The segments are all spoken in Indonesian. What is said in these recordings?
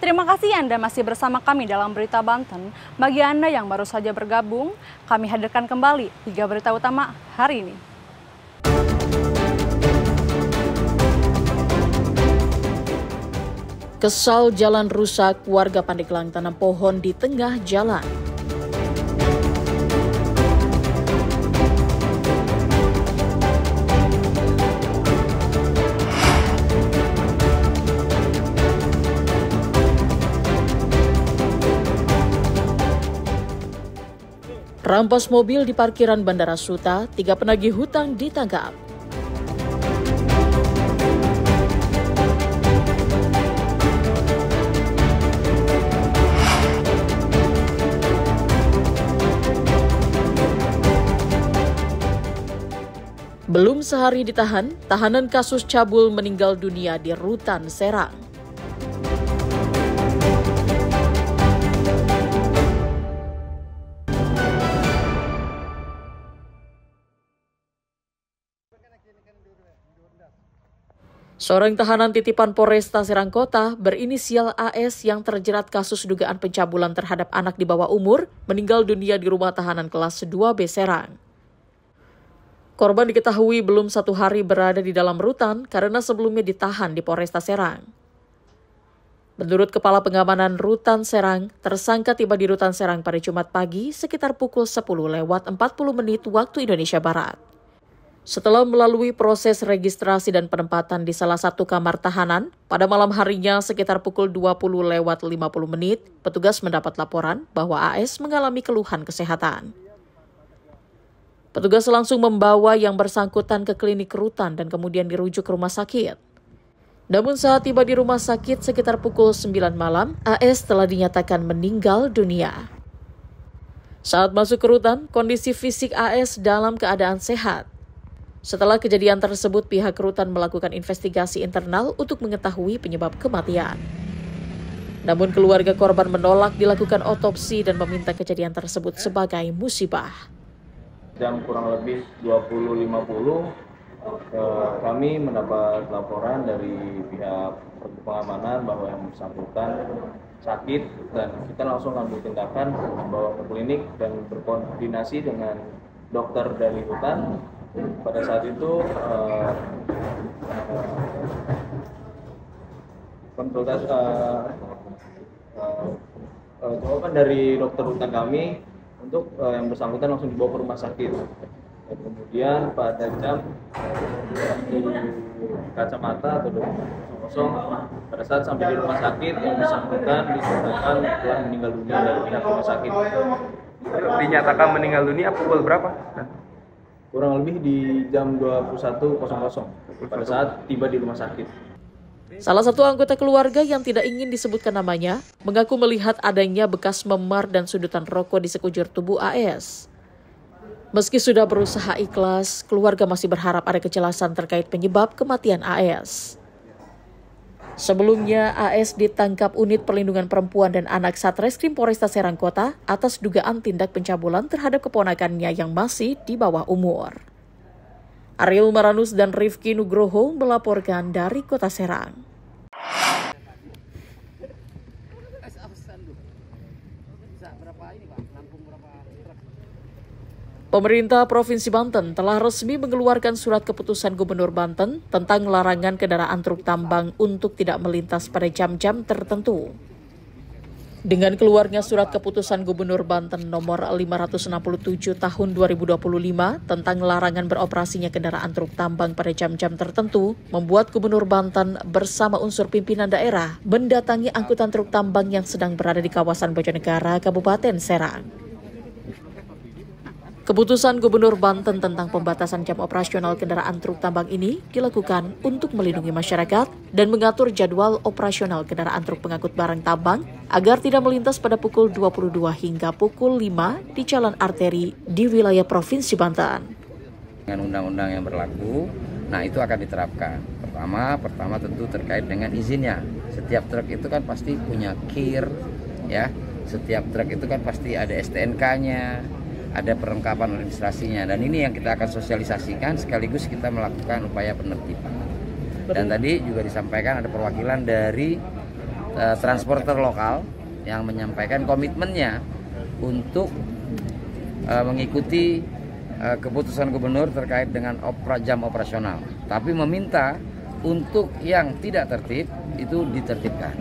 Terima kasih Anda masih bersama kami dalam Berita Banten. Bagi Anda yang baru saja bergabung, kami hadirkan kembali 3 berita utama hari ini. Kesal jalan rusak, warga Pandeglang tanam pohon di tengah jalan. Rampas mobil di parkiran Bandara Suta, 3 penagih hutang ditangkap. Belum sehari ditahan, tahanan kasus cabul meninggal dunia di Rutan Serang. Seorang tahanan titipan Polresta Serang Kota berinisial AS yang terjerat kasus dugaan pencabulan terhadap anak di bawah umur meninggal dunia di rumah tahanan kelas 2B Serang. Korban diketahui belum 1 hari berada di dalam rutan karena sebelumnya ditahan di Polresta Serang. Menurut Kepala Pengamanan Rutan Serang, tersangka tiba di Rutan Serang pada Jumat pagi sekitar pukul 10:40 waktu Indonesia Barat. Setelah melalui proses registrasi dan penempatan di salah satu kamar tahanan, pada malam harinya sekitar pukul 20:50 petugas mendapat laporan bahwa AS mengalami keluhan kesehatan. Petugas langsung membawa yang bersangkutan ke klinik rutan dan kemudian dirujuk ke rumah sakit. Namun saat tiba di rumah sakit sekitar pukul 9 malam, AS telah dinyatakan meninggal dunia. Saat masuk ke rutan, kondisi fisik AS dalam keadaan sehat. Setelah kejadian tersebut, pihak rutan melakukan investigasi internal untuk mengetahui penyebab kematian. Namun keluarga korban menolak dilakukan otopsi dan meminta kejadian tersebut sebagai musibah. Jam kurang lebih 20.50, kami mendapat laporan dari pihak pengamanan bahwa yang bersangkutan sakit dan kita langsung ambil tindakan membawa ke klinik dan berkoordinasi dengan dokter dari hutan. Pada saat itu jawaban dari dokter hutan kami untuk yang bersangkutan langsung dibawa ke rumah sakit. Dan kemudian pada jam di kacamata atau kosong pada saat sampai di rumah sakit yang bersangkutan dinyatakan telah meninggal dunia dari pihak rumah sakit. Dinyatakan meninggal dunia pukul berapa? Kurang lebih di jam 21.00 pada saat tiba di rumah sakit. Salah satu anggota keluarga yang tidak ingin disebutkan namanya mengaku melihat adanya bekas memar dan sudutan rokok di sekujur tubuh AS. Meski sudah berusaha ikhlas, keluarga masih berharap ada kejelasan terkait penyebab kematian AS. Sebelumnya, AS ditangkap Unit Perlindungan Perempuan dan Anak Satreskrim Polresta Serang Kota atas dugaan tindak pencabulan terhadap keponakannya yang masih di bawah umur. Ariel Maranus dan Rifki Nugroho melaporkan dari Kota Serang. Pemerintah Provinsi Banten telah resmi mengeluarkan surat keputusan Gubernur Banten tentang larangan kendaraan truk tambang untuk tidak melintas pada jam-jam tertentu. Dengan keluarnya surat keputusan Gubernur Banten nomor 567 tahun 2025 tentang larangan beroperasinya kendaraan truk tambang pada jam-jam tertentu, membuat Gubernur Banten bersama unsur pimpinan daerah mendatangi angkutan truk tambang yang sedang berada di kawasan Bojonegara, Kabupaten Serang. Keputusan Gubernur Banten tentang pembatasan jam operasional kendaraan truk tambang ini dilakukan untuk melindungi masyarakat dan mengatur jadwal operasional kendaraan truk pengangkut barang tambang agar tidak melintas pada pukul 22 hingga pukul 5 di jalan arteri di wilayah Provinsi Banten. Dengan undang-undang yang berlaku, itu akan diterapkan. Pertama tentu terkait dengan izinnya. Setiap truk itu kan pasti punya KIR, ya. Setiap truk itu kan pasti ada STNK-nya. Ada perlengkapan administrasinya, dan ini yang kita akan sosialisasikan sekaligus kita melakukan upaya penertiban. Dan tadi juga disampaikan ada perwakilan dari transporter lokal yang menyampaikan komitmennya untuk mengikuti keputusan gubernur terkait dengan jam operasional, tapi meminta untuk yang tidak tertib itu ditertibkan.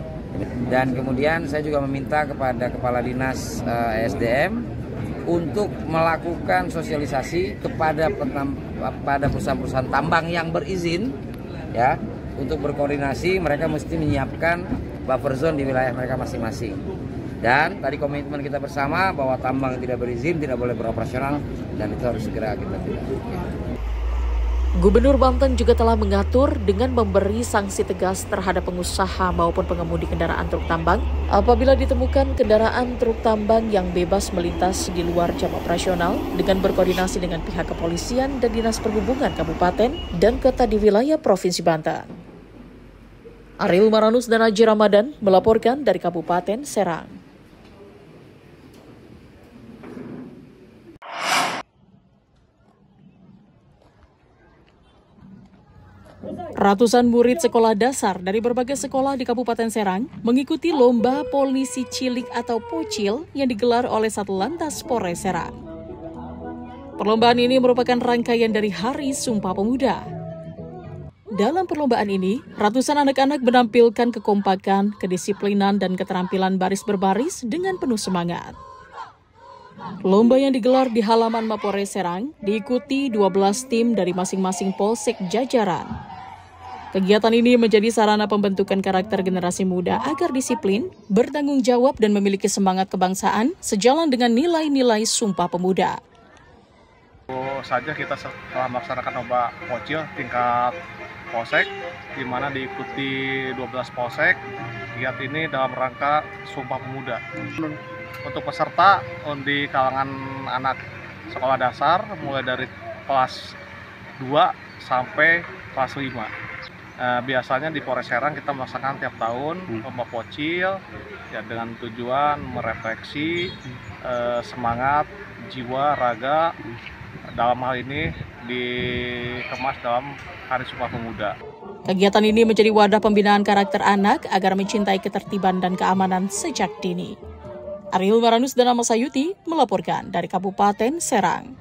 Dan kemudian saya juga meminta kepada Kepala Dinas ESDM untuk melakukan sosialisasi kepada perusahaan-perusahaan tambang yang berizin, ya, untuk berkoordinasi. Mereka mesti menyiapkan buffer zone di wilayah mereka masing-masing. Dan tadi komitmen kita bersama bahwa tambang yang tidak berizin tidak boleh beroperasional, dan itu harus segera kita tindak. Gubernur Banten juga telah mengatur dengan memberi sanksi tegas terhadap pengusaha maupun pengemudi kendaraan truk tambang apabila ditemukan kendaraan truk tambang yang bebas melintas di luar jam operasional dengan berkoordinasi dengan pihak kepolisian dan Dinas Perhubungan Kabupaten dan Kota di wilayah Provinsi Banten. Ariel Maranus dan Haji Ramadan melaporkan dari Kabupaten Serang. Ratusan murid sekolah dasar dari berbagai sekolah di Kabupaten Serang mengikuti lomba polisi cilik atau pocil yang digelar oleh Satlantas Polres Serang. Perlombaan ini merupakan rangkaian dari Hari Sumpah Pemuda. Dalam perlombaan ini, ratusan anak-anak menampilkan kekompakan, kedisiplinan, dan keterampilan baris berbaris dengan penuh semangat. Lomba yang digelar di halaman Mapolres Serang diikuti 12 tim dari masing-masing polsek jajaran. Kegiatan ini menjadi sarana pembentukan karakter generasi muda agar disiplin, bertanggung jawab, dan memiliki semangat kebangsaan sejalan dengan nilai-nilai Sumpah Pemuda. Saja kita telah melaksanakan lomba pocil tingkat polsek, di mana diikuti 12 polsek. Kegiatan ini dalam rangka Sumpah Pemuda. Untuk peserta di kalangan anak sekolah dasar mulai dari kelas 2 sampai kelas 5. Biasanya di Polres Serang kita melaksanakan tiap tahun lomba pocil ya, dengan tujuan merefleksi semangat, jiwa, raga, dalam hal ini dikemas dalam Hari Sumpah Pemuda. Kegiatan ini menjadi wadah pembinaan karakter anak agar mencintai ketertiban dan keamanan sejak dini. Ariel Maranus dan Ahmad Sayuti melaporkan dari Kabupaten Serang.